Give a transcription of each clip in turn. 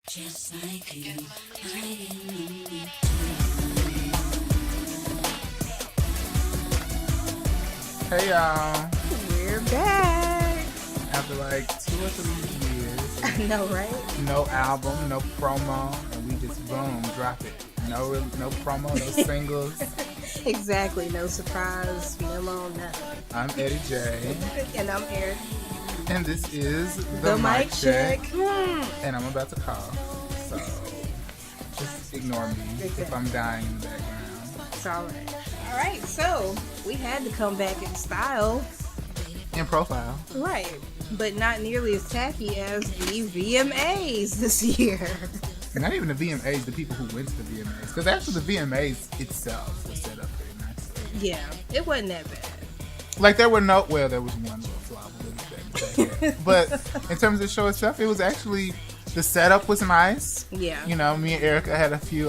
Just like you, Hey y'all, We're back. after like 2 or 3 years, I know, right? no album, no promo, and we just boom, drop it. No promo, no singles. Exactly. No surprise memo, nothing. I'm Eddie J, And I'm Eric. and this is The mic check. and I'm about to call, so just ignore me if I'm dying in the background. It's all right. All right. So we had to come back in style, In profile, right? But not nearly as tacky as the VMAs this year. not even the VMAs, the people who went to the VMAs, because actually the VMAs itself was set up pretty nicely. Yeah, it wasn't that bad. Like there was one little flaw, but in terms of the show itself, it was actually, the setup was nice. Yeah. You know, me and Erica had a few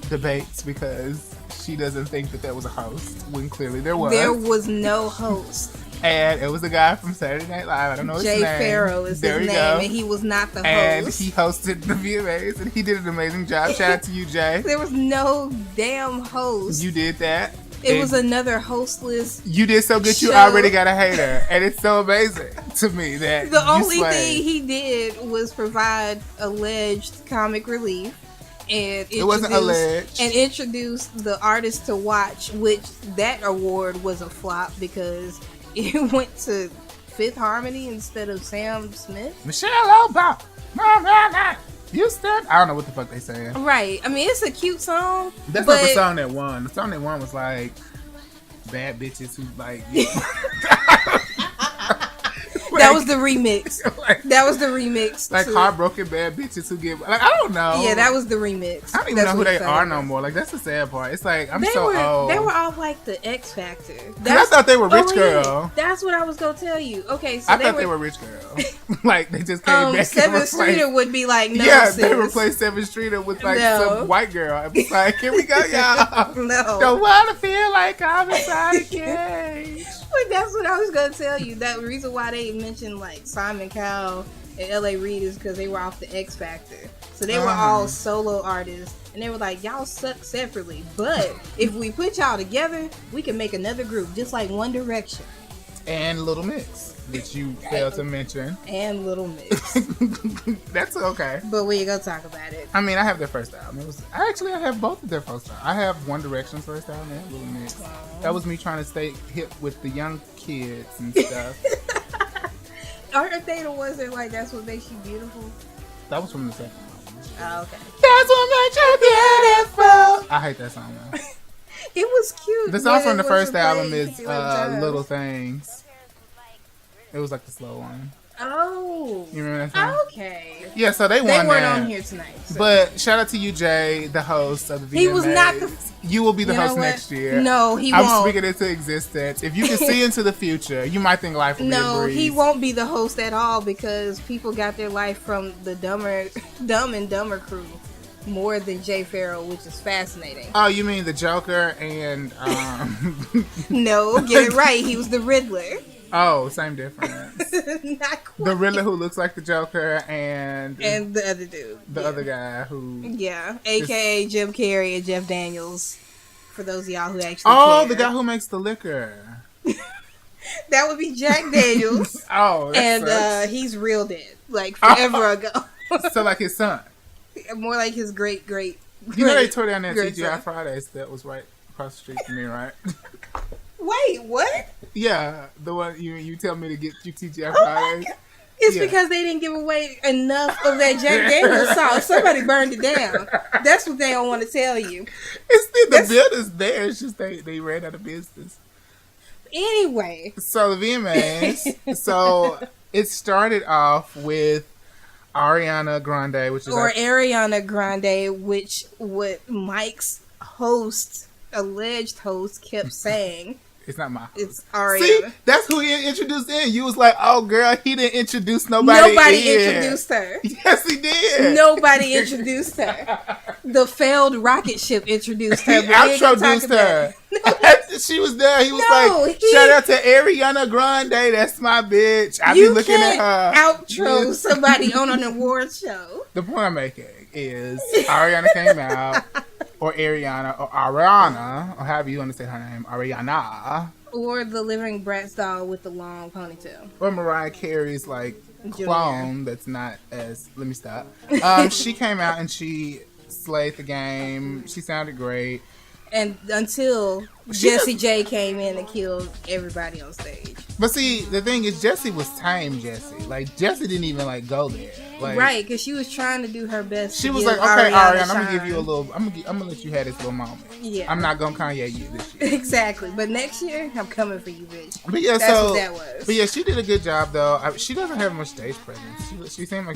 debates because she doesn't think that there was a host when clearly there was. There was no host. And it was the guy from Saturday Night Live. I don't know his Jay name. Farrow is there his name, go. and he was not the And host. he hosted the VMAs, and he did an amazing job. Shout out to you, Jay. There was no damn host. You did that. It And was another hostless. you did so good. You show. already got a hater, and it's so amazing to me that The you only slayed. thing he did was provide alleged comic relief, and It wasn't alleged. and introduced the artist to watch, which that award was a flop because it went to Fifth Harmony instead of Sam Smith. Michelle Obama. Houston. I don't know what the fuck they saying. Right. I mean, it's a cute song. That's but not the song that won. The song that won was like bad bitches who like. That was the remix. like, That was the remix. like to- heartbroken bad bitches who get like, I don't know. Yeah, that was the remix. I don't even That's know who what they he said. are no more. Like that's the sad part. It's like I'm They so were old. they were all like the X Factor. I thought they were Rich yeah. Girl. That's what I was gonna tell you. Okay, so I thought they were Rich Girl. like they just came back. and Seven replaced- Streeter would be like, no, yeah, sis. they replaced Seven Streeter with like No. some white girl. It was like, here we go, y'all. No. Don't wanna feel like I'm inside a cage. But that's what I was gonna tell you. That reason why they mentioned like Simon Cowell and L.A. Reid is because they were off the X Factor. So they were all solo artists, and they were like, y'all suck separately, but if we put y'all together, we can make another group, just like One Direction And Little Mix, which you failed to mention. and Little Mix. That's okay. But we ain't gonna talk about it. I mean, I have their first album. I have both of their first album. I have One Direction's first album and Little Mix. That was me trying to stay hip with the young kids and stuff. Aren't they the ones that like that's what makes you beautiful? That was from the second album. Oh, okay. That's what makes you beautiful. I hate that song though. It was cute. The song when from it the was first played album is 51 times. Little Things. It was like the slow one. Oh. You remember that song? Okay. Yeah, so they won They weren't that. on here tonight. So. But shout out to you, Jay, the host of the VMAs. He was not the- You will be the You know host what? next year. No, he I'm won't. speaking into existence. If you can see into the future, you might think life will be a No, breeze. he won't be the host at all because people got their life from the Dumb and Dumber crew more than Jay Farrow, which is fascinating. Oh, you mean the Joker and No, get it right. He was the Riddler. oh, same difference. Not quite. The Riddler who looks like the Joker and the other dude. the Yeah. other guy who Yeah, aka Jim Carrey and Jeff Daniels. For those of y'all who actually oh, care. the guy who makes the liquor. That would be Jack Daniels. Oh, that And sucks. he's real dead. Like forever ago. So like his son. More like his great. You know they tore down that great TGI son. Fridays that was right across the street from me, right? Wait, what? Yeah, the one you tell me to get you TGI Oh my Fridays. God. It's Yeah. because they didn't give away enough of that Jack Daniels sauce. Somebody burned it down. That's what they don't want to tell you. It's still, the That's- building's there. It's just they ran out of business. Anyway, So the VMAs. So it started off with Ariana Grande, which is or like, Ariana Grande, which what Mike's alleged host, kept saying. it's not my. It's Ariana. See, that's who he introduced in. You was like, oh girl, he didn't introduce nobody. Nobody in. introduced her. Yes, he did. Nobody introduced her. The failed rocket ship introduced her. He but we ain't gonna talk introduced about her. it. No, After she was there, he was No, like, he- shout out to Ariana Grande. That's my bitch. I be you looking at can't her. outro somebody on an award show. The point I'm making is Ariana came out, or Ariana, or Ariana, or however you want to say her name, Ariana. Or the Living Bratz doll with the long ponytail. Or Mariah Carey's, like, clone that's not as... Let me stop. She came out and she slayed the game. She sounded great. And until Jessie J came in and killed everybody on stage. But see, the thing is, Jessie was tame Jessie. Like, Jessie didn't even, like, go there. Like, right, because she was trying to do her best. She was like, okay, Ariana, I'm going to give you a little... I'm gonna let you have this little moment. Yeah. I'm not going to Kanye you this year. Exactly. But next year, I'm coming for you, bitch. But yeah, that's what that was. But yeah, she did a good job, though. She doesn't have much stage presence. She seemed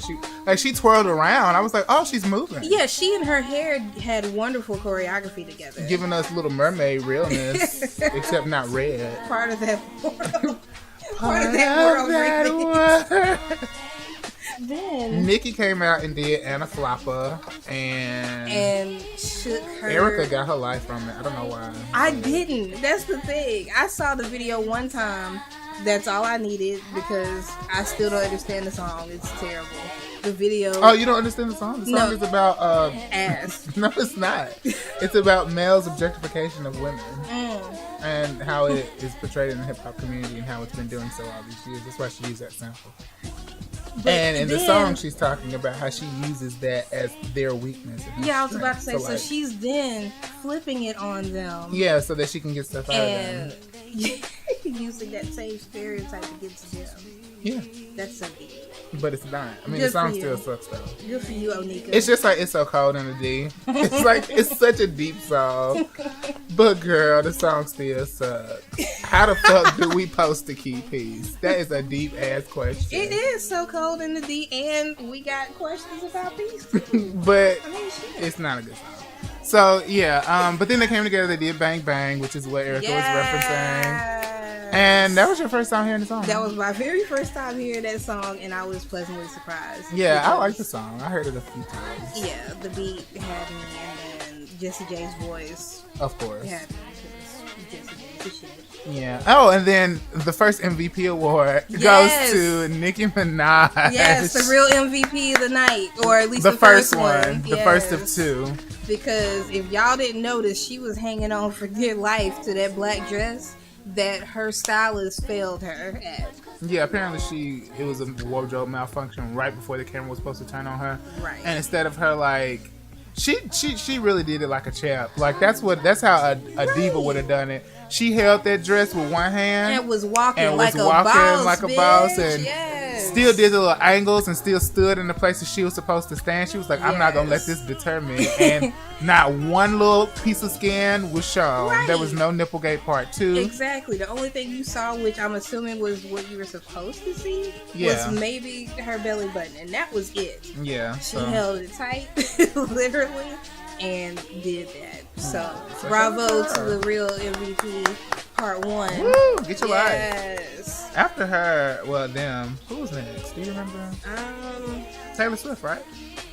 like she twirled around. I was like, oh, she's moving. Yeah, she and her hair had wonderful choreography together. Giving us Little Mermaid realness, except not red. Part of that world. Part of that world. Then Nicki came out and did Anna Floppa and shook her. Erica got her life from it. I don't know why. I didn't. That's the thing. I saw the video one time. That's all I needed because I still don't understand the song. It's terrible. The video. Oh, you don't understand the song? The song is about ass. No, it's not. It's about males' objectification of women. And how it is portrayed in the hip hop community and how it's been doing so all these years. That's why she used that sample. But and in the song, she's talking about how she uses that as their weakness. Yeah, I was about to say, so she's then flipping it on them. Yeah, so that she can get stuff out of them. Using that same stereotype against them. Yeah. That's so deep. But it's not. I mean, the song still sucks, though. Good for you, Onika. It's just like, It's So Cold in the D. It's like, it's such a deep song. But girl, the song still sucks. How the fuck do we post the key piece? That is a deep ass question. It is so cold in the D, and we got questions about peace. But it's not a good song. So yeah, but then they came together. They did Bang Bang, which is what Erica was referencing. And that was your first time hearing the song? That was my very first time hearing that song, and I was pleasantly surprised. Yeah, I like the song. I heard it a few times. Yeah, the beat had me, and then Jessie J's voice. Of course. Had me, because Jessie J's the shit. Yeah. Oh, and then the first MVP award goes to Nicki Minaj. Yes, the real MVP of the night, or at least the first one. The first of two. Because if y'all didn't notice, she was hanging on for dear life to that black dress that her stylist failed her at. Yeah, apparently it was a wardrobe malfunction right before the camera was supposed to turn on her. Right. And instead of her like, she really did it like a champ. Like that's how a diva would have done it. She held that dress with one hand and was walking like a boss, and still did the little angles and still stood in the places she was supposed to stand. She was like, I'm not gonna let this deter me. And not one little piece of skin was shown. Right. There was no Nipplegate part 2. Exactly. The only thing you saw, which I'm assuming was what you were supposed to see, was maybe her belly button, and that was it. Yeah. She held it tight, literally, and did that. So bravo to the real MVP part 1. Woo! Get your life. After her, who was next? Do you remember? Taylor Swift, right?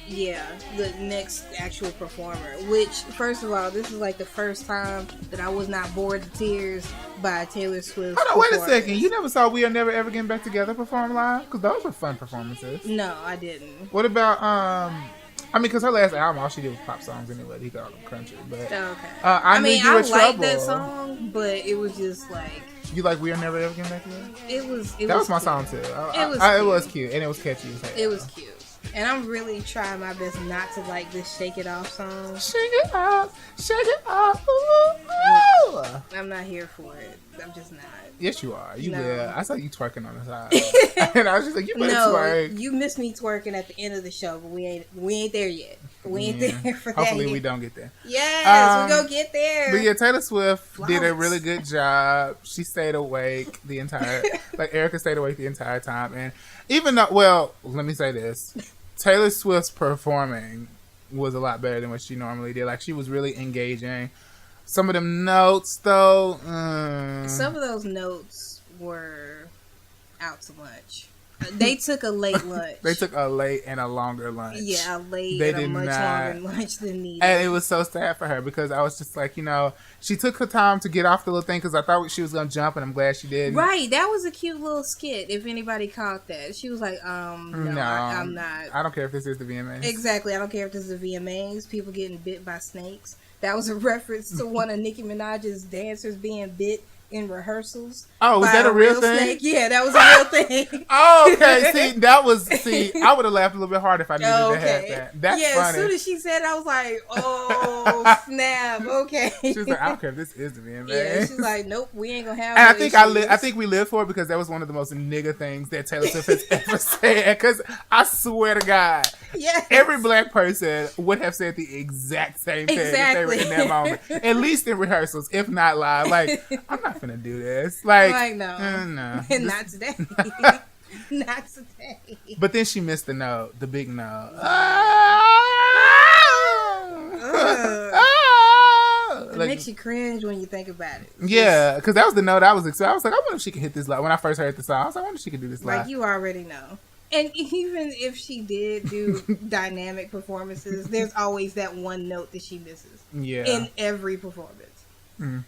Yeah, the next actual performer. Which, first of all, this is like the first time that I was not bored to tears by Taylor Swift. Hold on, wait a second. You never saw We Are Never Ever Getting Back Together perform live? Because those were fun performances. No, I didn't. What about because her last album, all she did was pop songs anyway. He got them country, but okay. I like that song, but it was just like. You like We Are Never Ever Getting Back Together? That was my song too. It was cute and it was catchy. It was cute. And I'm really trying my best not to like this Shake It Off song. Shake it off, shake it off. Ooh, ooh. I'm not here for it. I'm just not. Yes, you are. You will. I saw you twerking on the side, and I was just like, "You better twerk." You missed me twerking at the end of the show, but we ain't there yet. We ain't there for that. Hopefully, we don't get there. Yes, we gonna get there. But yeah, Taylor Swift did a really good job. She stayed awake the entire, Erica stayed awake the entire time, and even though, let me say this: Taylor Swift's performing was a lot better than what she normally did. Like she was really engaging. Some of them notes, though. Some of those notes were out to lunch. They took a late lunch. They took a late and a longer lunch. Yeah, a late and a much longer lunch than needed. And it was so sad for her because I was just like, she took her time to get off the little thing because I thought she was going to jump, and I'm glad she did. Right, that was a cute little skit, if anybody caught that. She was like, no, I'm not. I don't care if this is the VMAs. Exactly, I don't care if this is the VMAs, people getting bit by snakes. That was a reference to one of Nicki Minaj's dancers being bit in rehearsals. Oh, was that a real thing? Snake. Yeah, that was a real thing. Oh, okay. I would have laughed a little bit harder if I needed to have that. That's funny. As soon as she said it, I was like, oh, snap. Okay. She was like, I don't care if this is the VMAs. Yeah, she's like, nope, we ain't gonna have and no I think we live for it because that was one of the most nigga things that Taylor Swift has ever said. Because I swear to God, every black person would have said the exact same thing if they were in that moment. At least in rehearsals, if not live. Like, I'm not finna do this. Like no. No. Not today. Not today. But then she missed the note, the big note. It makes you cringe when you think about it. Yeah, because that was the note I was excited. I was like, I wonder if she could hit this live. When I first heard the song, I was like, I wonder if she could do this live. Like, you already know. And even if she did do dynamic performances, there's always that one note that she misses. Yeah. In every performance.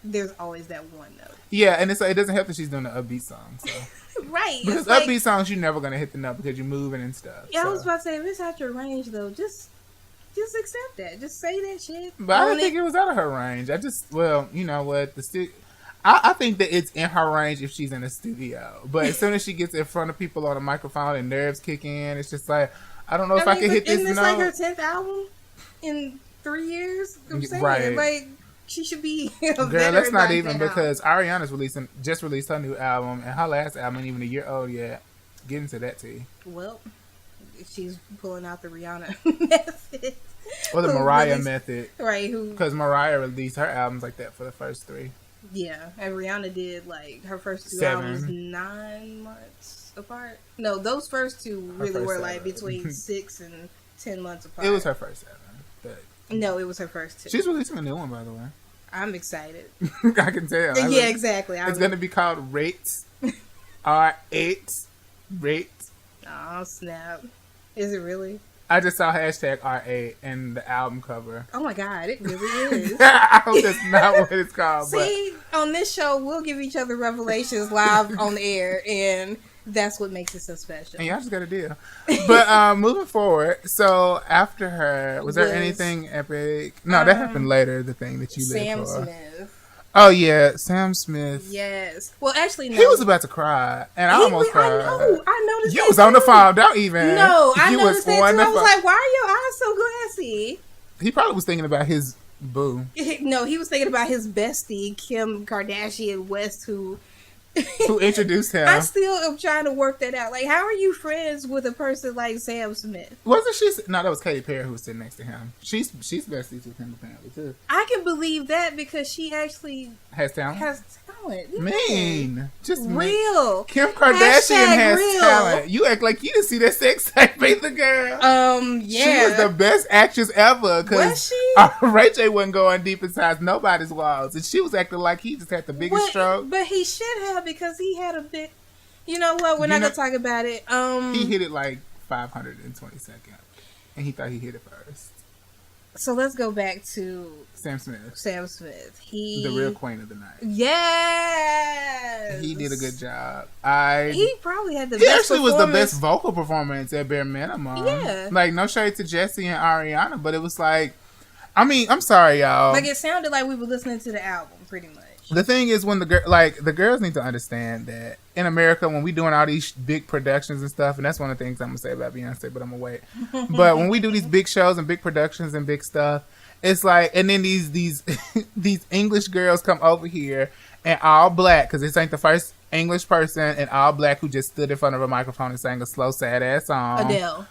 There's always that one note. Yeah, and it doesn't help that she's doing an upbeat song. So. Right. Because upbeat songs, you're never going to hit the note because you're moving and stuff. Yeah, so. I was about to say, if it's out your range, though, just accept that. Just say that shit. But I didn't think it was out of her range. You know what? I think that it's in her range if she's in a studio. But as soon as she gets in front of people on a microphone and nerves kick in, it's just like, I don't know if I can hit this note. Isn't this like her 10th album in 3 years? I'm saying, right. Like, she should be a girl, that's not even because Ariana's just released her new album, and her last album ain't even a year old yet. Get into that tea. Well, she's pulling out the Rihanna method. Or the Mariah method. Right. Because Mariah released her albums like that for the first 3. Yeah, and Rihanna did like her first 2 7. albums 9 months apart. No, those first 2 really were 7. like between 6 and 10 months apart. It was her first 7. But no, it was her first 2. She's releasing a new one, by the way. I'm excited. I can tell. Yeah, exactly. It's going to be called Rates. R8. Rates. Oh, snap. Is it really? I just saw hashtag R8 in the album cover. Oh my God, it really is. I hope that's not what it's called. See, on this show, we'll give each other revelations live on the air, and that's what makes it so special. And y'all just got a deal. But moving forward, so after her, was there anything epic? No, that happened later, the thing that you lived for. Sam Smith. Oh, yeah, Sam Smith. Yes. Well, actually, no. He was about to cry, and I almost cried. I noticed You was on the phone, don't even. No, I noticed that too. I was phone. like, why are your eyes so glassy? He probably was thinking about his boo. No, he was thinking about his bestie, Kim Kardashian West, who introduced him. I still am trying to work that out. Like, how are you friends with a person like Sam Smith? Wasn't she? No, that was Katy Perry who was sitting next to him. She's besties with him apparently too. I can believe that because she actually has talent. Yeah. Mean, just real. Kim Kardashian has real. talent. You act like you didn't see that sex tape, the girl. Yeah. She was the best actress ever. Was she? Ray J wasn't going deep inside nobody's walls, and she was acting like he just had the biggest stroke. But he should have because he had a bit. You know what? We're not gonna talk about it. He hit it like 522nd, and he thought he hit it first. So let's go back to Sam Smith. The real queen of the night. Yes. He did a good job. He probably had the best. He actually was the best vocal performance at bare minimum. Yeah. Like, no shade to Jessie and Ariana, but it was like, I mean, I'm sorry, y'all. Like, it sounded like we were listening to the album, pretty much. The thing is, when the girls need to understand that in America, when we doing all these big productions and stuff, and that's one of the things I'm gonna say about Beyonce, but I'm gonna wait. But when we do these big shows and big productions and big stuff, it's like, and then these these English girls come over here and all black, because this ain't the first English person and all black who just stood in front of a microphone and sang a slow, sad ass song. Adele.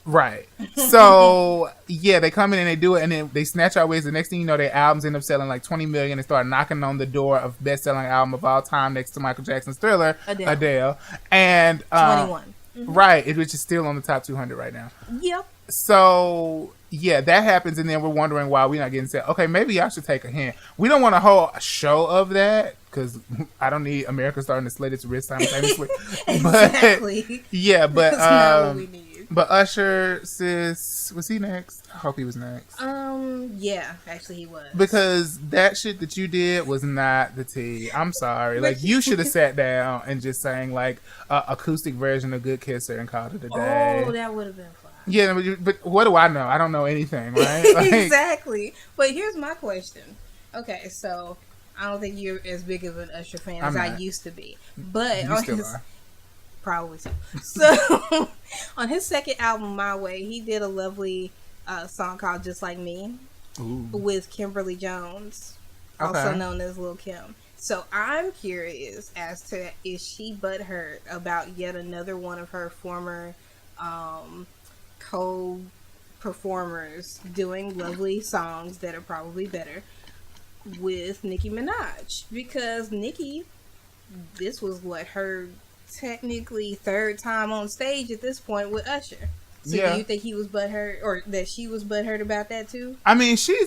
Right. So, yeah, they come in and they do it, and then they snatch our wigs. The next thing you know, their albums end up selling like 20 million and start knocking on the door of best-selling album of all time next to Michael Jackson's Thriller, Adele. And 21. Right, which is still on the top 200 right now. Yep. So, yeah, that happens, and then we're wondering why we're not getting set. Okay, maybe y'all should take a hint. We don't want a whole show of that because I don't need America starting to slit its wrist simultaneously. Exactly. But, yeah, but That's not what we need. But Usher, sis, was he next? I hope he was next. Yeah, actually he was. Because that shit that you did was not the tea. I'm sorry. Like, you should have sat down and just sang, like, a acoustic version of Good Kisser and called it a day. Oh, that would have been fun. Yeah, but what do I know? I don't know anything, right? Like, exactly. But here's my question. Okay, so I don't think you're as big of an Usher fan as I used to be. But you still are. Probably so. So, on his second album, My Way, he did a lovely song called Just Like Me with Kimberly Jones, also known as Lil' Kim. So, I'm curious as to, is she butthurt about yet another one of her former co-performers doing lovely songs that are probably better with Nicki Minaj? Because Nicki, this was what her technically third time on stage at this point with Usher. So do you think he was butthurt, or that she was butthurt about that too? I mean, I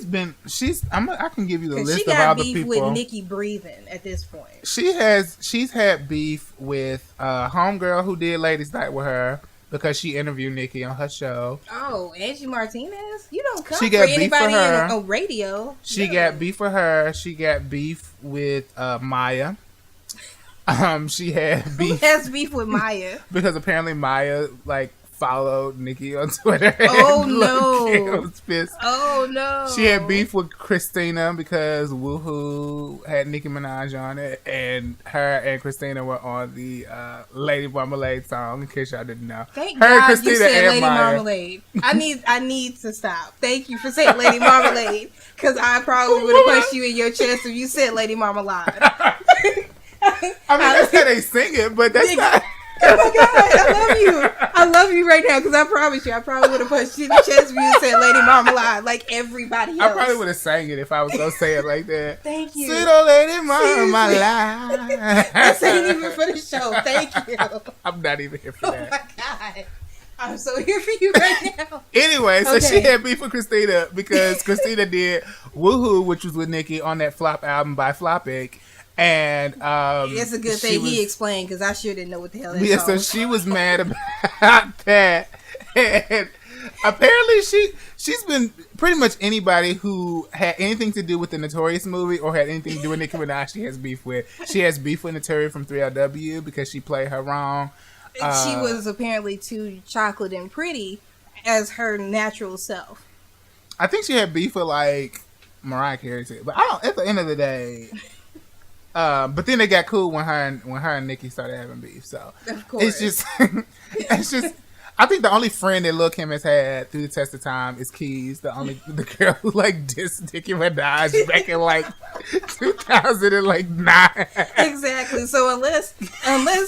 can give you the list of all the people. She got beef with Nicki breathing at this point. She's had beef with homegirl who did Ladies Night with her because she interviewed Nicki on her show. Oh, Angie Martinez? You don't come for anybody on radio. She got beef with her. She got beef with Maya. She had beef. Who has beef with Maya? Because apparently Maya followed Nicki on Twitter. Oh no! Was pissed. Oh no! She had beef with Christina because Woohoo had Nicki Minaj on it, and her and Christina were on the Lady Marmalade song. In case y'all didn't know, thank God Christina you said Lady Maya. Marmalade. I need to stop. Thank you for saying Lady Marmalade, because I probably would have punched you in your chest if you said Lady Marmalade. I mean, that's how they sing it, but that's not. Oh my God, I love you. I love you right now, because I promise you, I probably would have punched you in the chest if you said Lady Marmalade like everybody else. I probably would have sang it if I was going to say it like that. Thank you. Sweet old Lady Marmalade. This ain't even for the show. Thank you. I'm not even here for that. Oh my God. I'm so here for you right now. Anyway, so she had beef with Christina because Christina did Woohoo, which was with Nicki, on that flop album by Flopic. And it's a good thing he explained, because I sure didn't know what the hell that song was. So she was mad about that. And apparently she's been pretty much anybody who had anything to do with the Notorious movie or had anything to do with Nicki Minaj, she has beef with. She has beef with Notorious from 3LW because she played her wrong. She was apparently too chocolate and pretty as her natural self. I think she had beef with Mariah Carey too. But at the end of the day, but then they got cool when her and Nicki started having beef. So of course, it's just. I think the only friend that Lil' Kim has had through the test of time is Keys, the girl who dissed Nicki Minaj back in 2009. Exactly. So unless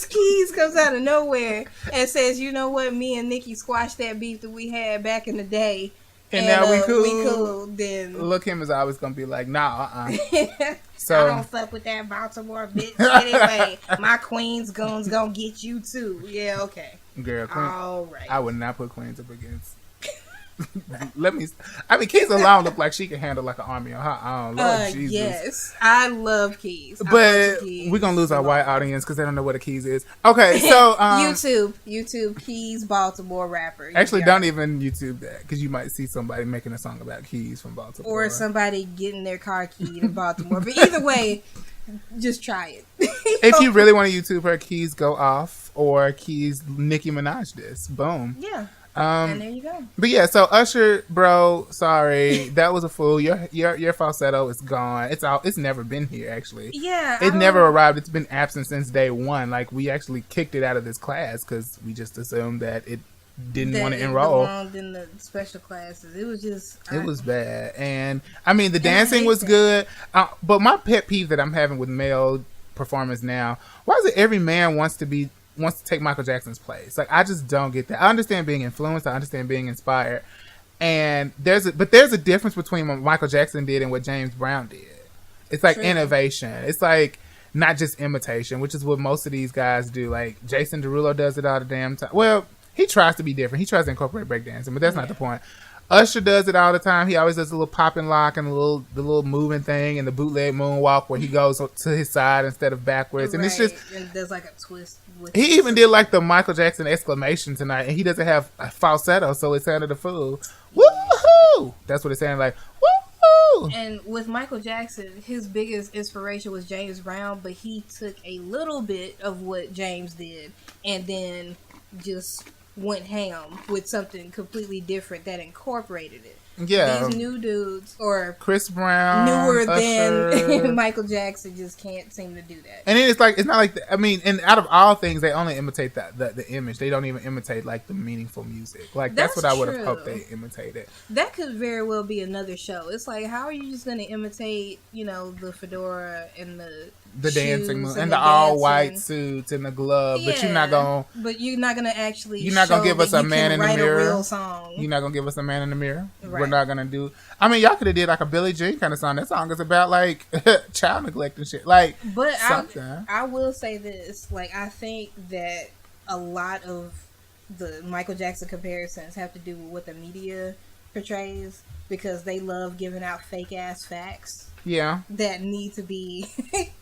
Keys comes out of nowhere and says, you know what, me and Nicki squashed that beef that we had back in the day, and now we cool, then Lil' Kim is always gonna be like, nah, So I don't fuck with that Baltimore bitch. Anyway, my Queens goons gonna get you too. Yeah, okay. Girl, Queen, all right. I would not put Queens up against. Keys alone look like she can handle an army on her own. Lord Jesus. Yes, I love Keys. But we're going to lose our white audience because they don't know what a Keys is. Okay, so... YouTube, Keys, Baltimore rapper. Actually, don't even YouTube that, because you might see somebody making a song about Keys from Baltimore. Or somebody getting their car keyed in Baltimore. But either way, just try it. If you really want to YouTube her, Keys Go Off, or Keys Nicki Minaj this. Boom. Yeah. And there you go. But yeah, so Usher, bro, sorry, that was a fool. Your falsetto is gone. It's never been here, actually. Yeah, it never arrived. It's been absent since day one. We actually kicked it out of this class because we just assumed that it didn't want to enroll. Belonged in the special classes. It was just it was bad. And I mean, the dancing was good. But my pet peeve that I'm having with male performers now: why is it every man wants to take Michael Jackson's place? I just don't get that. I understand being influenced. I understand being inspired. And there's a difference between what Michael Jackson did and what James Brown did. It's True. Innovation. It's not just imitation, which is what most of these guys do. Jason Derulo does it all the damn time. Well, he tries to be different. He tries to incorporate breakdancing, but that's not the point. Usher does it all the time. He always does a little pop and lock and the little moving thing and the bootleg moonwalk where he goes to his side instead of backwards. And it's just, and there's like a twist. He even did like the Michael Jackson exclamation tonight, and he doesn't have a falsetto, so it sounded a fool. Woohoo! That's what it sounded like. Woohoo! And with Michael Jackson, his biggest inspiration was James Brown, but he took a little bit of what James did and then just went ham with something completely different that incorporated it. Yeah. These new dudes, or Chris Brown, newer Usher. than Michael Jackson, just can't seem to do that. And then it's not like, and out of all things, they only imitate the image. They don't even imitate like the meaningful music. Like that's what I would have hoped they imitated. That could very well be another show. It's like, how are you just going to imitate, the fedora and the dancing and the all white suits and the glove, but you're not gonna actually. You're not gonna give us a man in the mirror. A real song. You're not gonna give us a man in the mirror. Right. We're not gonna do. I mean, y'all could have did like a Billie Jean kind of song. That song is about like child neglect and shit. Like, but something. I will say this: like, I think that a lot of the Michael Jackson comparisons have to do with what the media portrays, because they love giving out fake ass facts. Yeah. That need to be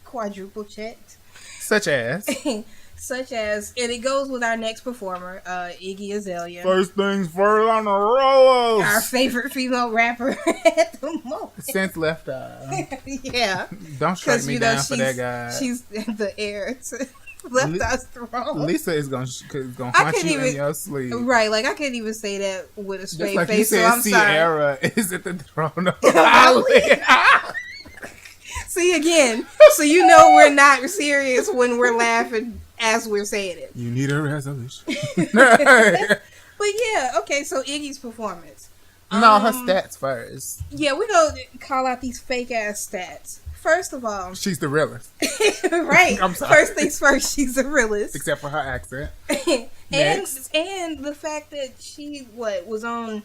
quadruple checked. Such as, and it goes with our next performer, Iggy Azalea. First things first on the roll. Our favorite female rapper at the moment. Since Left Eye. Yeah. Don't strike me down for that guy. She's the heir to Left Eye's throne. Lisa is gonna haunt you in your sleep. Right, like I can't even say that with a straight like face. You said, so I'm Sierra sorry. is at the throne of Hollywood. See again. So we're not serious when we're laughing as we're saying it. You need a resolution. But yeah, okay. So Iggy's performance. No, her stats first. Yeah, we're gonna call out these fake ass stats. First of all, she's the realest. Right. I'm sorry. First things first, she's the realest. Except for her accent. and the fact that she was on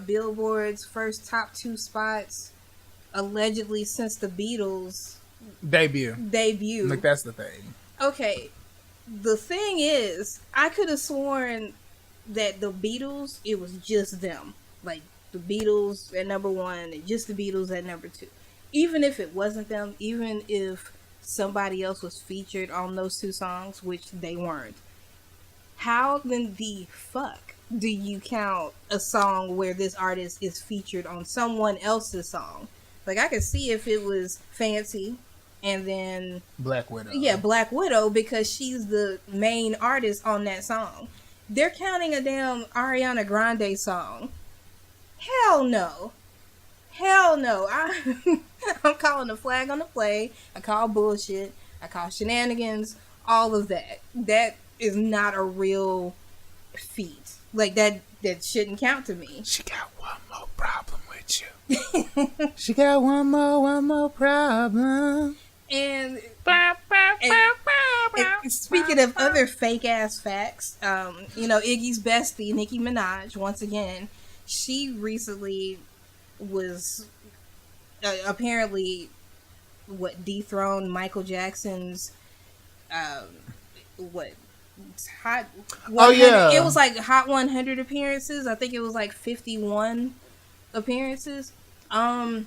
Billboard's first top 2 spots allegedly since the Beatles debut. Like, that's the thing. Okay. The thing is, I could have sworn that the Beatles, it was just them. Like, the Beatles at number 1 and just the Beatles at number 2. Even if it wasn't them, even if somebody else was featured on those 2 songs, which they weren't, how in the fuck do you count a song where this artist is featured on someone else's song? Like, I could see if it was Fancy and then Black Widow. Yeah, Black Widow, because she's the main artist on that song. They're counting a damn Ariana Grande song. Hell no. I'm calling the flag on the play. I call bullshit. I call shenanigans. All of that. That is not a real feat. Like, that shouldn't count to me. She got one more problem with you. She got one more problem. And speaking of other fake ass facts, Iggy's bestie, Nicki Minaj, once again, she recently was apparently dethroned Michael Jackson's hot. It was like Hot 100 appearances. I think it was like 51 appearances. Although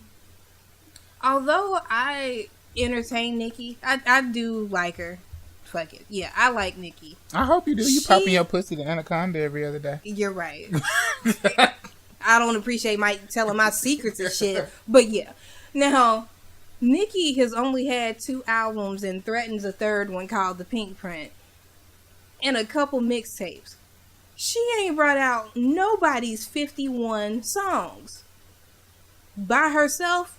I entertain Nicki, I do like her. Fuck it. Yeah, I like Nicki. I hope you do. You popping your pussy to Anaconda every other day. You're right. I don't appreciate Mike telling my secrets and shit. But yeah. Now, Nicki has only had 2 albums and threatens a third one called The Pink Print. And a couple mixtapes. She ain't brought out nobody's 51 songs. By herself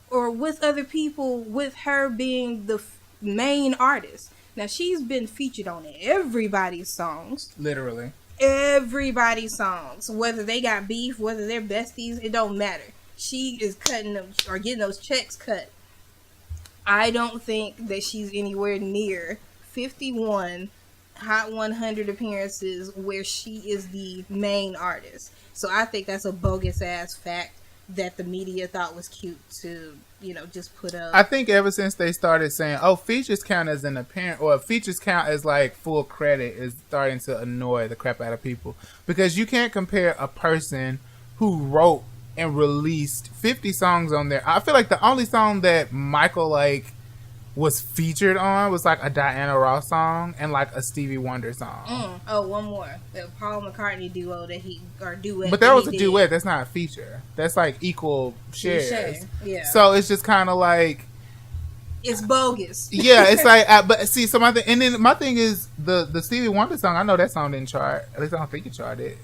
or with other people, with her being the main artist. Now, she's been featured on everybody's songs. Literally. Everybody's songs. Whether they got beef, whether they're besties, it don't matter. She is cutting them or getting those checks cut. I don't think that she's anywhere near 51 Hot 100 appearances where she is the main artist. So I think that's a bogus ass fact that the media thought was cute to, just put up. I think ever since they started saying, features count as an appearance, or features count as like full credit, is starting to annoy the crap out of people. Because you can't compare a person who wrote and released 50 songs on there. I feel like the only song that Michael like was featured on was like a Diana Ross song and like a Stevie Wonder song. Oh, one more. The Paul McCartney duo duet. But that was a duet. That's not a feature. That's like equal shares. Yeah. So it's just kind of like it's bogus. Yeah, it's like, but see, so my thing is the Stevie Wonder song. I know that song didn't chart. At least I don't think it charted.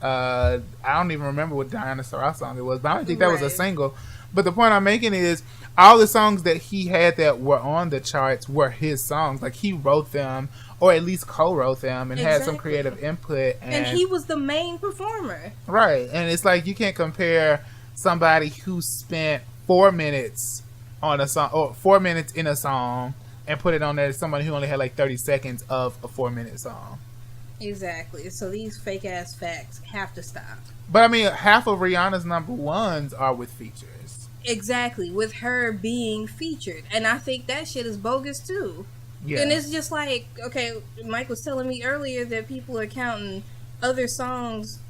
I don't even remember what Diana Ross song it was, but I don't think that was a single. But the point I'm making is all the songs that he had that were on the charts were his songs. Like he wrote them, or at least co-wrote them, and had some creative input. And he was the main performer. Right, and it's like you can't compare somebody who spent 4 minutes on a song, or 4 minutes in a song, and put it on there to somebody who only had like 30 seconds of a 4-minute song. Exactly. So these fake ass facts have to stop. But I mean, half of Rihanna's number ones are with features. Exactly, with her being featured. And I think that shit is bogus too. Yeah. And it's just like, okay, Mike was telling me earlier that people are counting other songs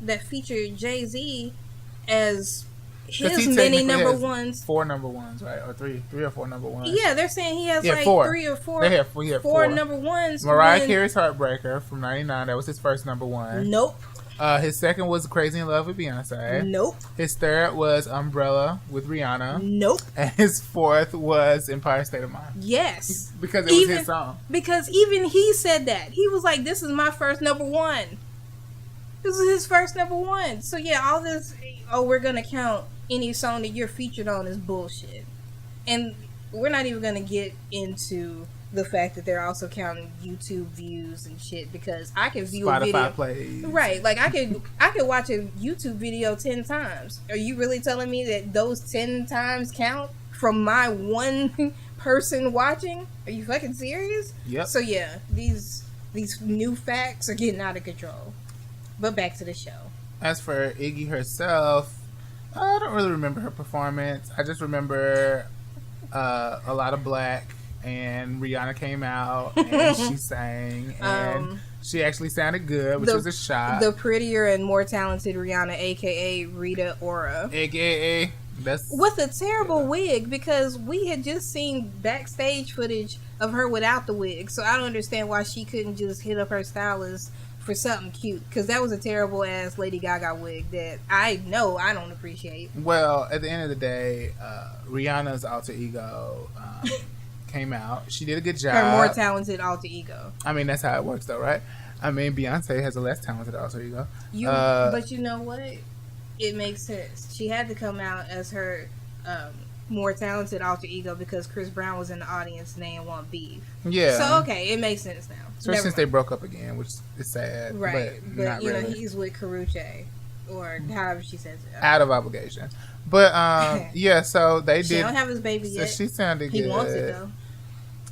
that feature Jay-Z as his many number ones. 4 number ones, right? Or three or 4 number ones. Yeah, they're saying he has like 4. 3 or 4. They have 4 number ones. Mariah Carey's Heartbreaker from 99. That was his first number one. Nope. His second was Crazy in Love with Beyonce. Nope. His third was Umbrella with Rihanna. Nope. And his fourth was Empire State of Mind. Yes. Because it was his song. Because even he said that. He was like, this is my first number one. This is his first number one. So yeah, all this, we're going to count any song that you're featured on is bullshit. And we're not even going to get into the fact that they're also counting YouTube views and shit, because I can view Spotify a video plays. Right, like I could watch a YouTube video 10 times. Are you really telling me that those 10 times count from my one person watching? Are you fucking serious? Yep. So yeah, these new facts are getting out of control. But back to the show. As for Iggy herself, I don't really remember her performance. I just remember a lot of black. And Rihanna came out and she sang, and she actually sounded good, which was a shot. The prettier and more talented Rihanna, aka Rita Ora, aka with a terrible wig, because we had just seen backstage footage of her without the wig, so I don't understand why she couldn't just hit up her stylist for something cute, because that was a terrible ass Lady Gaga wig that I know I don't appreciate. Well, at the end of the day, Rihanna's alter ego came out. She did a good job. Her more talented alter ego. I mean, that's how it works, though, right? I mean, Beyonce has a less talented alter ego. But you know what? It makes sense. She had to come out as her more talented alter ego because Chris Brown was in the audience and they didn't want beef. Yeah. So okay, it makes sense now. Especially since they broke up again, which is sad. Right, but not you really. know he's with Karrueche, or however she says it. Out of obligation. But yeah, so they did. She don't have his baby yet. So she sounded good. He wants it though.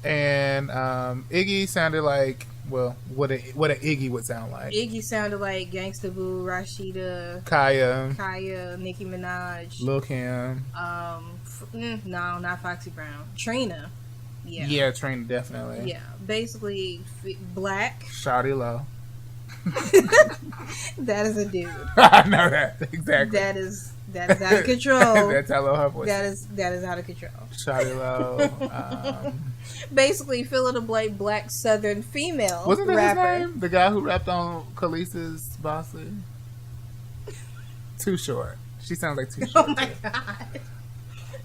And Iggy sounded like, well, what a Iggy would sound like. Iggy sounded like Gangsta Boo, Rashida, Kaya, Nicki Minaj, Lil Kim. No, not Foxy Brown. Trina. Yeah, Trina definitely. Yeah, basically black. Shawty Low. That is a dude. I know that exactly. That is out of control. That's how low her voice. That is out of control. Shawty Low. Basically, fill in the blank black Southern female. Wasn't that rapper. his name? The guy who rapped on Khaleesi's Bossy. Too Short. She sounds like Too Short. Oh my god.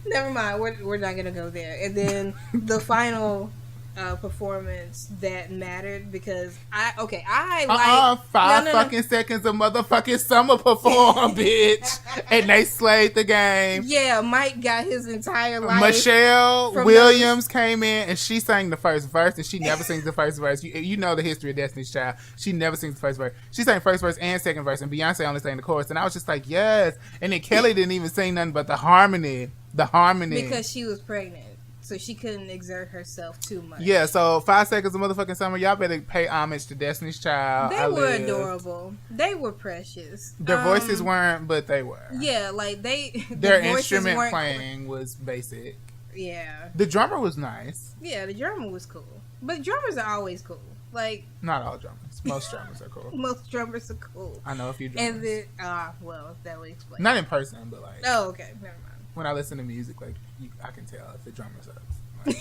Never mind. We're not gonna go there. And then the final performance that mattered, because I 5 fucking seconds of motherfucking Summer perform, bitch, and they slayed the game. Yeah, Mike got his entire life. Michelle Williams came in and she sang the first verse, and she never sings the first verse. You know the history of Destiny's Child. She never sings the first verse. She sang first verse and second verse, and Beyonce only sang the chorus. And I was just like, yes. And then Kelly didn't even sing nothing but the harmony. Because she was pregnant. So she couldn't exert herself too much. Yeah, so 5 seconds of motherfucking Summer, y'all better pay homage to Destiny's Child. They were adorable. They were precious. Their voices weren't, but they were. Yeah, like their instrument playing was basic. Yeah. The drummer was nice. Yeah, the drummer was cool. But drummers are always cool. Like, not all drummers. Most drummers are cool. Most drummers are cool. I know a few drummers. And then, well, that would explain. Not in person, but like. Oh, okay, never mind. When I listen to music, like I can tell if the drummer sucks. Like,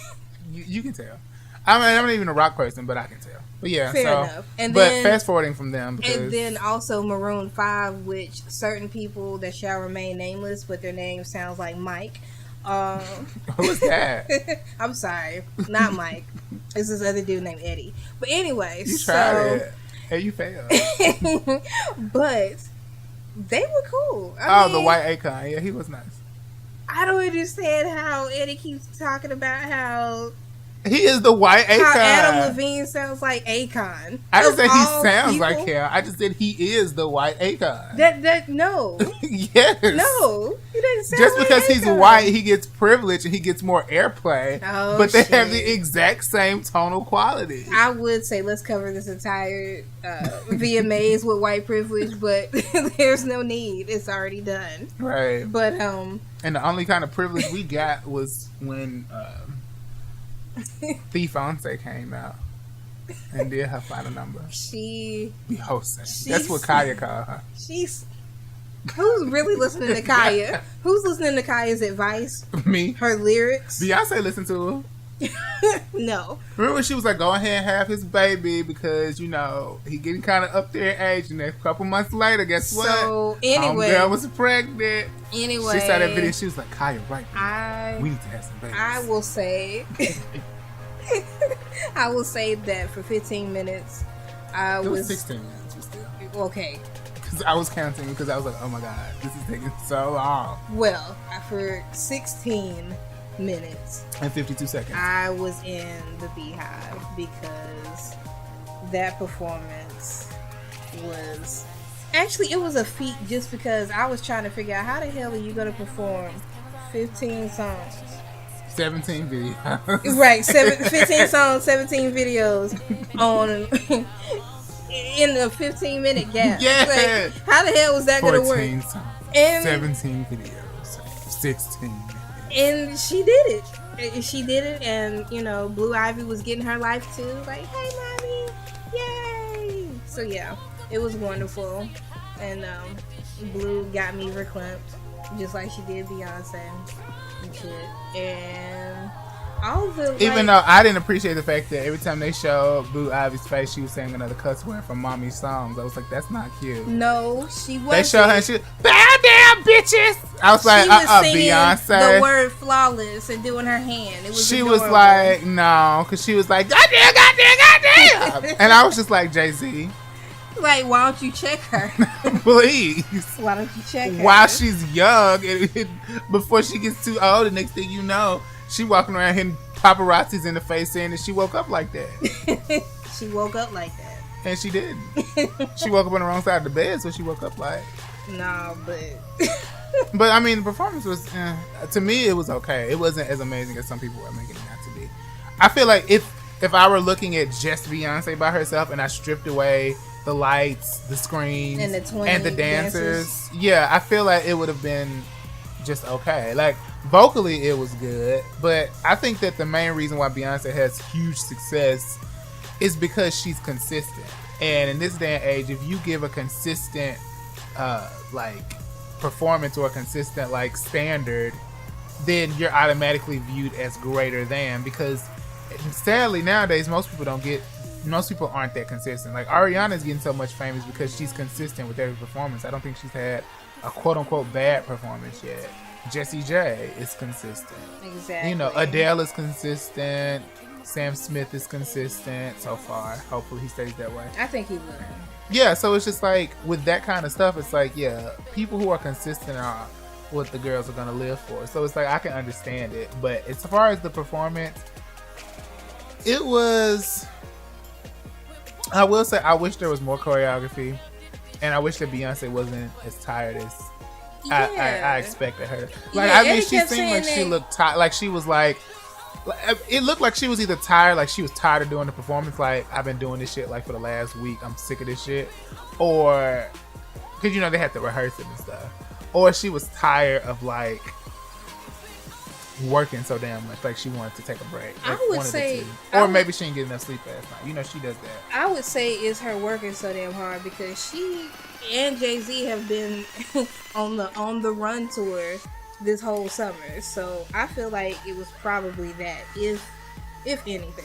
you can tell. I mean, I'm not even a rock person, but I can tell. But yeah, fair so. enough. And but then, fast forwarding from them, because, and then also Maroon 5, which certain people that shall remain nameless, but their name sounds like Mike. Who is that? I'm sorry, not Mike. It's this other dude named Eddie. But anyway, you tried it. Hey, you failed. But they were cool. I mean, the white icon. Yeah, he was nice. I don't understand how Eddie keeps talking about how he is the white Akon. How Adam Levine sounds like Akon. I didn't say he sounds people, like him. I just said he is the white Akon. No. Yes. No. He doesn't sound just like because Akon. he's white, he gets privilege and he gets more airplay. Oh, but they shit. have the exact same tonal quality. I would say let's cover this entire VMAs with white privilege, but there's no need. It's already done. Right. But and the only kind of privilege we got was when Beyonce came out and did her final number. Beyonce. That's what Kaya called her. Who's really listening to Kaya? Who's listening to Kaya's advice? Me. Her lyrics? Beyonce listened to her. No. Remember when she was like, go ahead and have his baby because, you know, he getting kind of up there in age. And then a couple months later, guess what? So, anyway. Homegirl was pregnant. Anyway. She saw that video. She was like, Kaya, right now. We need to have some babies. I will say... I will say that for 15 minutes, it was 16 minutes, but still. Okay. Because I was counting because I was like, oh my God, this is taking so long. Well, for 16 minutes and 52 seconds, I was in the Beehive because that performance was... Actually, it was a feat just because I was trying to figure out how the hell are you going to perform 15 songs? 17 videos. Right, 15 songs, 17 videos on in a 15-minute gap. Yeah. Like, how the hell was that going to work? 14 songs, and 17 videos, 16 videos. And she did it. She did it, and, you know, Blue Ivy was getting her life too. Like, hey, mommy, yay! So, yeah, it was wonderful. And Blue got me verklempt, just like she did Beyonce. And all the even though I didn't appreciate the fact that every time they showed Blue Ivy's face, she was saying another cuss word from Mommy's songs. I was like, that's not cute. No, she wasn't. They showed her and she, bow down, bitches. I was like, Beyonce. The word flawless and doing her hand. It was. She adorable. was like, no, because she was like, goddamn, and I was just like, Jay-Z. Like, why don't you check her? Please. Why don't you check her? While she's young, and before she gets too old, the next thing you know, she walking around hitting paparazzis in the face saying that she woke up like that. She woke up like that. And she didn't. She woke up on the wrong side of the bed, so she woke up like... Nah, but... But, I mean, the performance was... to me, it was okay. It wasn't as amazing as some people were making it out to be. I feel like if I were looking at just Beyonce by herself and I stripped away the lights, the screens, and the dancers. Yeah, I feel like it would have been just okay. Like, vocally, it was good, but I think that the main reason why Beyonce has huge success is because she's consistent. And in this day and age, if you give a consistent, like, performance or a consistent, like, standard, then you're automatically viewed as greater than, because sadly, nowadays, most people aren't that consistent. Like, Ariana's getting so much famous because she's consistent with every performance. I don't think she's had a quote-unquote bad performance yet. Jessie J is consistent. Exactly. You know, Adele is consistent. Sam Smith is consistent so far. Hopefully he stays that way. I think he will. Yeah, so it's just like, with that kind of stuff, it's like, yeah, people who are consistent are what the girls are going to live for. So it's like, I can understand it. But as far as the performance, it was... I will say, I wish there was more choreography, and I wish that Beyonce wasn't as tired as I expected her. Like, yeah, I mean, she seemed like she looked tired. Like, she was like, it looked like she was either tired, like she was tired of doing the performance. Like, I've been doing this shit like for the last week. I'm sick of this shit. Or, because, you know, they had to rehearse it and stuff. Or she was tired of, like, working so damn much. Like she wanted to take a break. Like, I would say, or maybe she didn't get enough sleep last night. You know, she does that. I would say it's her working so damn hard because she and Jay-Z have been on the run tour this whole summer. So I feel like it was probably that, if anything,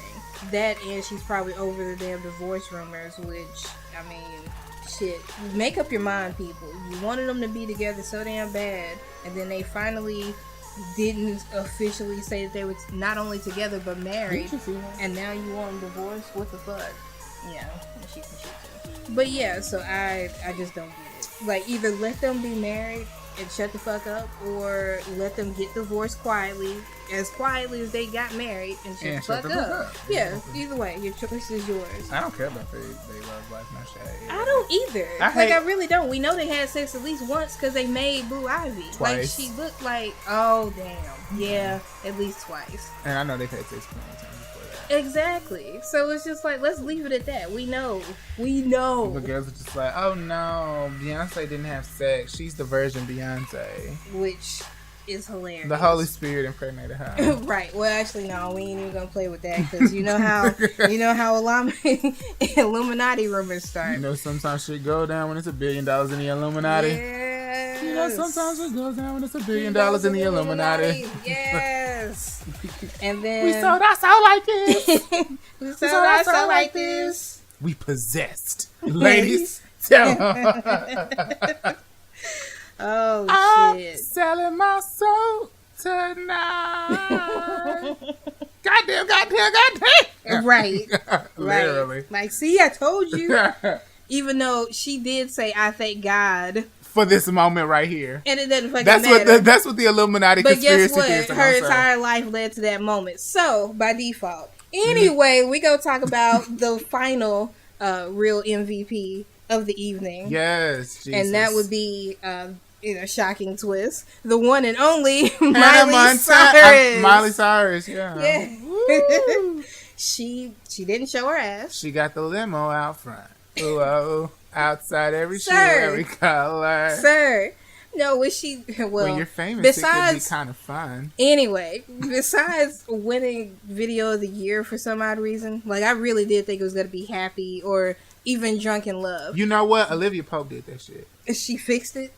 that, and she's probably over the damn divorce rumors. Which, I mean, shit, make up your mind, people. You wanted them to be together so damn bad, and then they finally didn't officially say that they were not only together but married, and now you want them divorced? What the fuck? Yeah, she can shoot too. But yeah, so I just don't get it. Like, either let them be married and shut the fuck up, or let them get divorced quietly as they got married, and shut the fuck up. Yeah, either way, your choice is yours. I don't care about they love life, no shade. I don't either. I really don't. We know they had sex at least once because they made Boo Ivy. Twice. Like, she looked like, oh damn, yeah, at least twice. And I know they've had sex plenty of times before that. Exactly. So it's just like, let's leave it at that. We know. The girls are just like, oh no, Beyonce didn't have sex. She's the virgin Beyonce. Which is hilarious. The Holy Spirit impregnated her. Right. Well, actually, no, we ain't even gonna play with that because you know how Illuminati rumors start. You know, sometimes shit go down when it's $1 billion in the Illuminati. Yes. You know, sometimes it goes down when it's $1 billion in the Illuminati. Yes. And then we sold our soul like this. we sold our soul like this. We possessed, ladies. Tell them. Oh, I'm selling my soul tonight. Goddamn. Right. Literally. Right. Like, see, I told you. Even though she did say, I thank God for this moment right here. And it doesn't fucking matter. That's what the Illuminati conspiracy theories. But guess what? Her entire life led to that moment. So, by default. Anyway, we go talk about the final real MVP of the evening. Yes, Jesus. And that would be... in a shocking twist, the one and only Miley Cyrus. Miley Cyrus, yeah. She didn't show her ass. She got the limo out front. Ooh, outside every shoe, every color. Sir, no, was she? Well, when you're famous, it can be kind of fun. Anyway, besides winning Video of the Year for some odd reason, like, I really did think it was gonna be Happy or even Drunk in Love. You know what? Olivia Pope did that shit. She fixed it.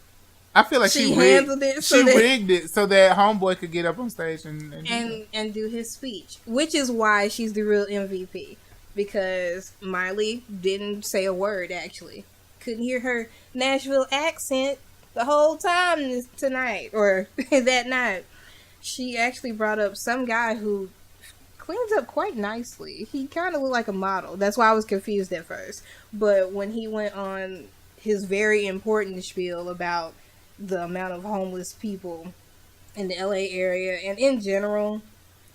I feel like she handled it. She rigged it so that Homeboy could get up on stage and do his speech, which is why she's the real MVP. Because Miley didn't say a word. Actually, couldn't hear her Nashville accent the whole time tonight or that night. She actually brought up some guy who cleans up quite nicely. He kind of looked like a model. That's why I was confused at first. But when he went on his very important spiel about the amount of homeless people in the LA area and in general,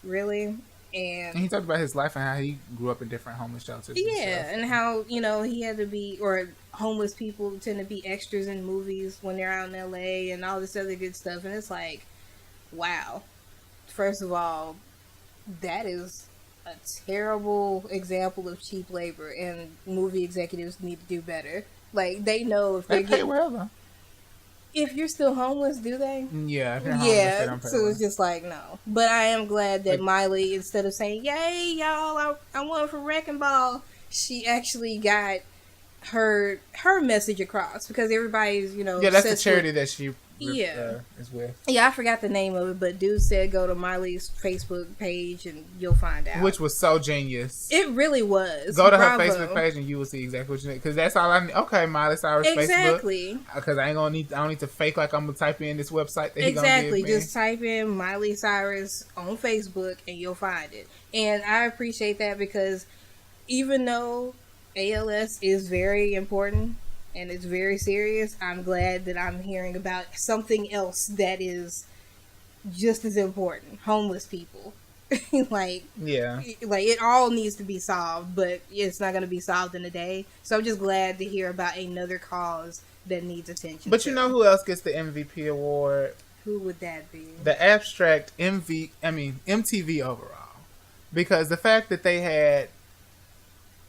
really. And he talked about his life and how he grew up in different homeless shelters. Yeah, and how, he had to be, or homeless people tend to be extras in movies when they're out in LA and all this other good stuff. And it's like, wow. First of all, that is a terrible example of cheap labor, and movie executives need to do better. Like, they know if they pay well, though. If you're still homeless, do they? Yeah, if you're homeless, they don't pay so it's just like, no. But I am glad that Miley, instead of saying, yay, y'all, I won for Wrecking Ball, she actually got her message across. Because everybody's, Yeah, that's the charity that she is with. Yeah, I forgot the name of it, but dude said go to Miley's Facebook page and you'll find out. Which was so genius. It really was. Go to her Facebook page and you will see exactly what you need. Because that's all I need. Okay, Miley Cyrus exactly. Facebook. Because I don't need to fake like I'm going to type in this website that exactly. Gonna give me. Just type in Miley Cyrus on Facebook and you'll find it. And I appreciate that because even though ALS is very important and it's very serious, I'm glad that I'm hearing about something else that is just as important. Homeless people. Like it all needs to be solved, but it's not going to be solved in a day. So I'm just glad to hear about another cause that needs attention. But you know who else gets the MVP award? Who would that be? The abstract MTV overall. Because the fact that they had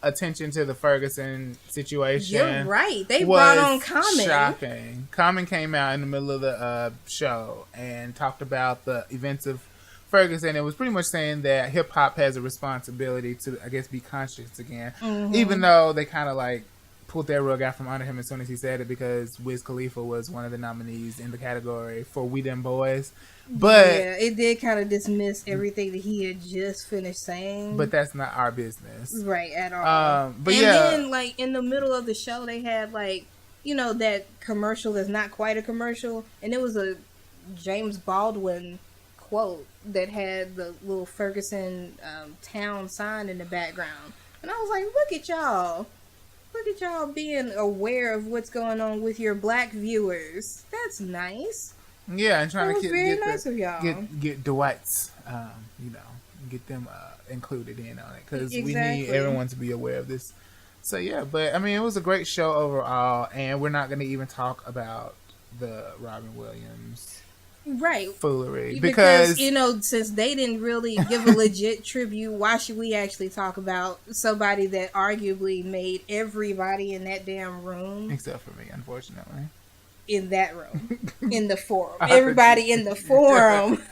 attention to the Ferguson situation. You're right. They brought on Common. Shocking. Common came out in the middle of the show and talked about the events of Ferguson. It was pretty much saying that hip hop has a responsibility to, I guess, be conscious again, even though they kind of like pulled that rug out from under him as soon as he said it, because Wiz Khalifa was one of the nominees in the category for We Them Boys. But yeah, it did kind of dismiss everything that he had just finished saying. But that's not our business, right? At all. But and yeah, then like in the middle of the show, they had like that commercial that's not quite a commercial, and it was a James Baldwin quote that had the little Ferguson town sign in the background, and I was like, look at y'all being aware of what's going on with your black viewers. That's nice. Yeah, and trying to get Dwight's, get them included in on it, because we need everyone to be aware of this. So yeah, but I mean, it was a great show overall, and we're not going to even talk about the Robin Williams foolery because since they didn't really give a legit tribute, why should we actually talk about somebody that arguably made everybody in that damn room, except for me, unfortunately. In that room, in the forum. Everybody in the forum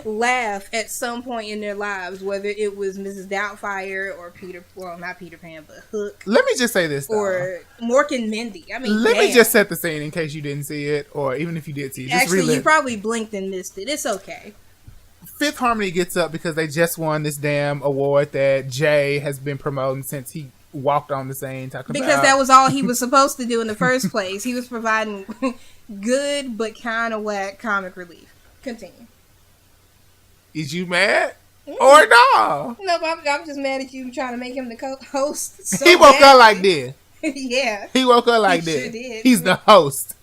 laugh at some point in their lives, whether it was Mrs. Doubtfire or not Peter Pan, but Hook. Let me just say this, though. Or Mork and Mindy. I mean, let me just set the scene in case you didn't see it, or even if you did see it. Just actually, you probably blinked and missed it. It's okay. Fifth Harmony gets up because they just won this damn award that Jay has been promoting since he walked on the scene because that was all he was supposed to do in the first place. He was providing good but kind of whack comic relief. Continue. Is you mad or no? No, I'm just mad at you trying to make him the co-host. So he woke up like this. Yeah, he woke up like this. Sure did. He's the host.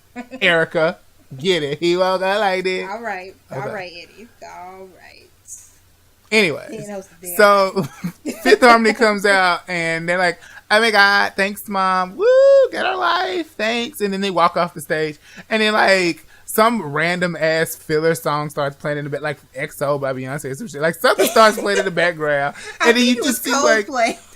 Erica, get it? He woke up like this. All right, okay. All right, Eddie. All right. Anyway, so Fifth Harmony comes out and they're like, oh my god, thanks mom, woo, get our life, thanks. And then they walk off the stage and then like some random ass filler song starts playing in the back, like XO by Beyonce or some shit. Like something starts playing in the background and then you just see like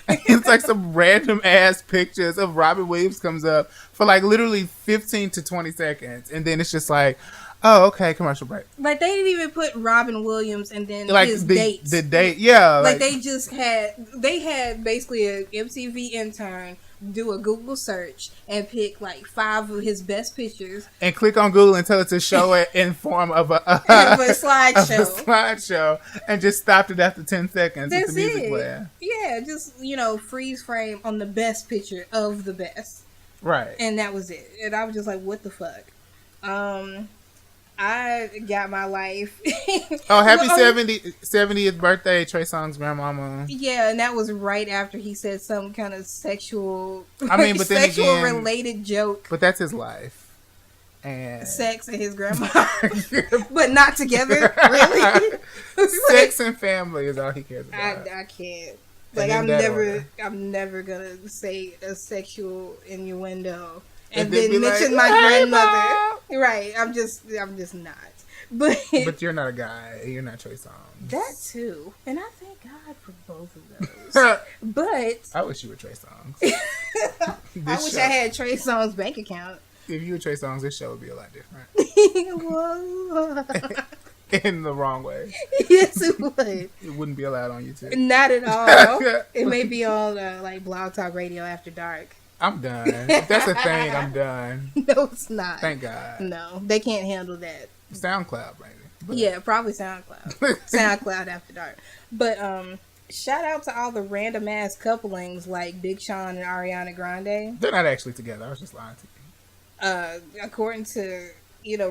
it's like some random ass pictures of Robin Williams comes up for like literally 15 to 20 seconds and then it's just like, oh, okay, commercial break. Like, they didn't even put Robin Williams and then like his dates. The date, yeah. Like, they had basically an MTV intern do a Google search and pick, like, 5 of his best pictures. And click on Google and tell it to show it in form of a slideshow. And just stopped it after 10 seconds with the music playing. Yeah, just, freeze frame on the best picture of the best. Right. And that was it. And I was just like, what the fuck? I got my life. Happy 70th birthday, Trey Songz's grandmama. Yeah, and that was right after he said some kind of sexual, but sexual related joke. But that's his life. And sex and his grandma. But not together, really. Sex and family is all he cares about. I can't. Like, I'm never gonna say a sexual innuendo and then mention my grandmother. Mom. Right. I'm just not. But you're not a guy. You're not Trey Songz. That too. And I thank God for both of those. But I wish you were Trey Songz. I wish I had Trey Songz' bank account. If you were Trey Songz, this show would be a lot different. Whoa. In the wrong way. Yes, it would. It wouldn't be allowed on YouTube. Not at all. It may be on like Blog Talk Radio after dark. I'm done. If that's a thing, I'm done. No, it's not. Thank God. No, they can't handle that. SoundCloud, maybe. But. Yeah, probably SoundCloud. SoundCloud after dark. But shout out to all the random ass couplings like Big Sean and Ariana Grande. They're not actually together. I was just lying to you. According to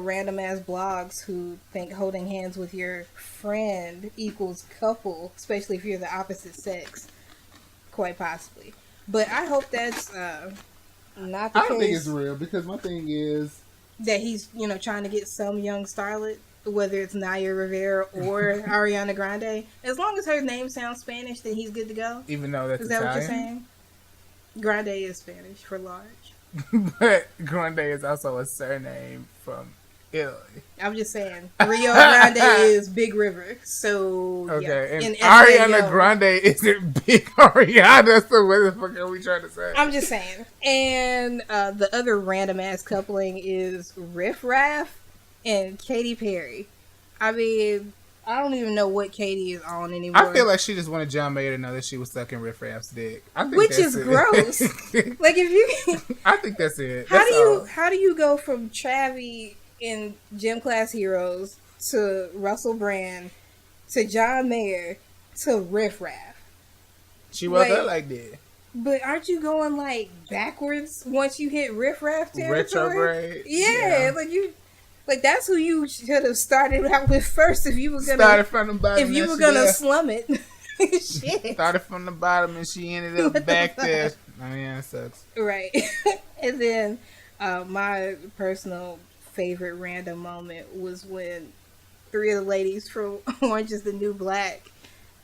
random ass blogs who think holding hands with your friend equals couple, especially if you're the opposite sex, quite possibly. But I hope that's not the case. I don't think it's real because my thing is that he's trying to get some young starlet, whether it's Naya Rivera or Ariana Grande. As long as her name sounds Spanish, then he's good to go. Even though that's Italian? What you're saying? Grande is Spanish for large. But Grande is also a surname from Italy. I'm just saying. Rio Grande is Big River. So, okay. Yeah. And Ariana Grande isn't Big Ariana, so what the fuck are we trying to say? I'm just saying. And the other random ass coupling is Riff Raff and Katy Perry. I mean, I don't even know what Katie is on anymore. I feel like she just wanted John Mayer to know that she was sucking Riff Raff's dick. I think Which is gross. Like if you, I think that's it. How do you go from Travi in Gym Class Heroes to Russell Brand to John Mayer to Riff Raff? She woke up like that. But aren't you going like backwards once you hit Riff Raff territory? Retrograde. Yeah, like that's who you should have started out with first if you were gonna started from the bottom. If you were gonna slum it. Shit. Started from the bottom and she ended up back there. I mean, that sucks. Right. And then my personal favorite random moment was when 3 of the ladies from Orange is the New Black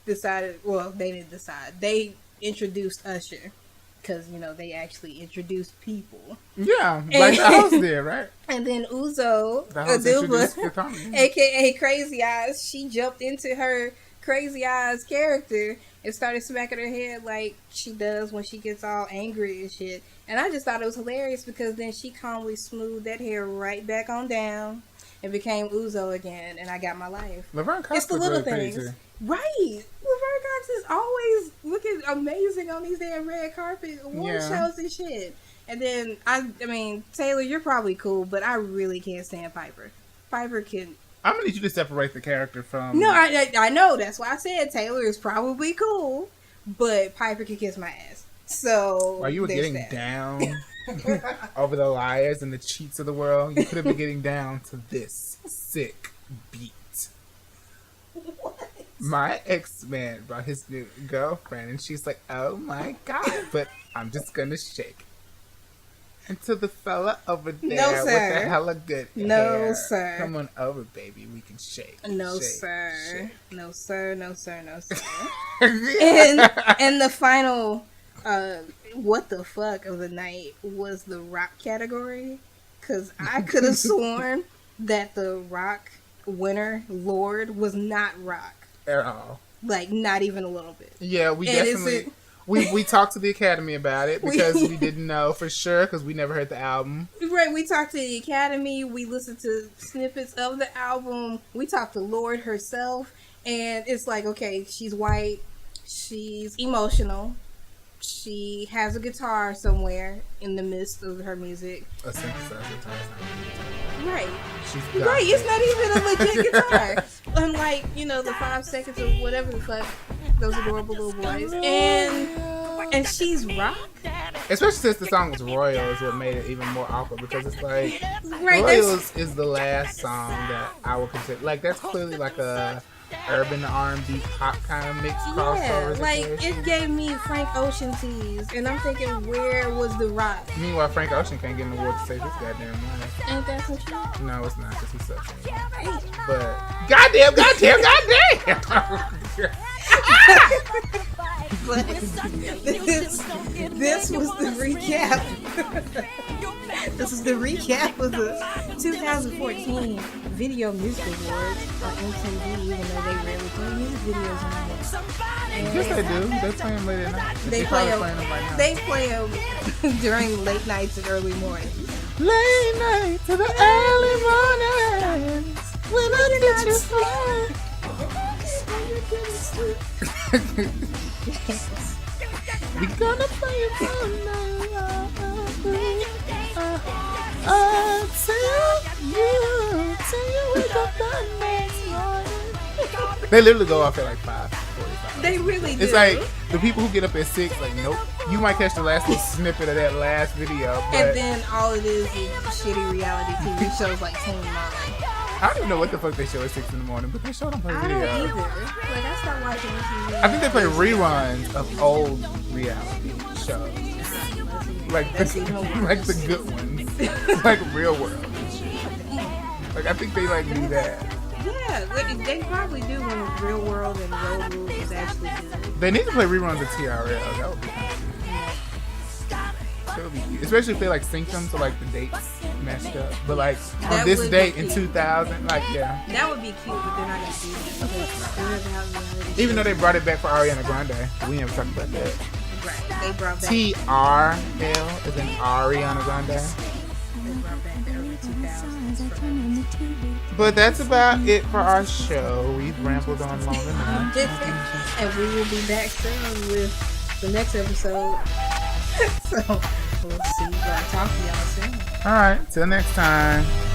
decided, well, they didn't decide. They introduced Usher. Because, you know, they actually introduced people. Yeah, like the host did, right? And then Uzo, Aduba, a.k.a. Crazy Eyes, she jumped into her Crazy Eyes character and started smacking her head like she does when she gets all angry and shit. And I just thought it was hilarious because then she calmly smoothed that hair right back on down and became Uzo again, and I got my life. Laverne Cox, it's the little things. Right. Laverne Cox is always looking amazing on these damn red carpet award shows and shit. And then, I mean, Taylor, you're probably cool, but I really can't stand Piper. Piper can... I'm going to need you to separate the character from... No, I know. That's why I said Taylor is probably cool, but Piper can kiss my ass. So... While you were getting down over the liars and the cheats of the world, you could have been getting down to this sick beat. What? My ex-man brought his new girlfriend, and she's like, oh my god, but I'm just gonna shake. And to the fella over there with the hella good hair. Sir. Come on over, baby, we can shake. No, shake, sir. Shake. No, sir. No, sir. No, sir. and the final, what the fuck of the night was the rock category. Because I could have sworn that the rock winner, Lord, was not rock. At all. Like, not even a little bit. Yeah, we definitely... We talked to the Academy about it because we didn't know for sure because we never heard the album. Right, we talked to the Academy. We listened to snippets of the album. We talked to Lorde herself. And it's like, okay, she's white. She's emotional. She has a guitar somewhere in the midst of her music. A synthesizer guitar. Right. Right, it's not even a legit guitar. Unlike, you know, the 5 seconds of whatever the fuck, those adorable little boys. And she's rock. Especially since the song was Royal is what made it even more awkward because it's like Royals is the last song that I would consider, like, that's clearly like a urban R&B pop kind of mix crossover. Yeah, like it gave me Frank Ocean tease, and I'm thinking, where was the rock? Meanwhile, Frank Ocean can't get an award to save his goddamn life. Ain't that some shit? No, it's not, because he sucks. Right. But goddamn. But this was the recap. This is the recap of the 2014 Video Music Awards on MTV, even though they rarely play music videos anymore. Yes, they do. They play them late at night. They play them during late nights and early mornings. Late night to the early mornings when I get you fly. We gonna play it all night. Till you wake up the next morning. They literally go off at like 5:45. They really do. It's like the people who get up at 6, like, nope. You might catch the last little snippet of that last video. But and then all it is shitty reality TV shows like Teen Mom. I don't even know what the fuck they show at 6 in the morning, but they show them play video. I don't either. Like, I stopped watching TV. I think they play reruns of old reality shows. Like the good ones. Like Real World. Like, I think they like do that. Yeah, they probably do when Real World and Road Rules is actually good. They need to play reruns of TRL. That would be That would be cute. Especially if they like sync them so like the dates matched up. But like on this date in 2000, like, yeah. That would be cute, but they're not gonna do that. Even though they brought it back for Ariana Grande, we never talked about that. Right, they brought back TRL is in Ariana Grande. They brought back the early 2000s. But that's about it for our show. We've rambled on long enough. And we will be back soon with the next episode. So we'll see. I'll talk to y'all soon. All right. Till next time.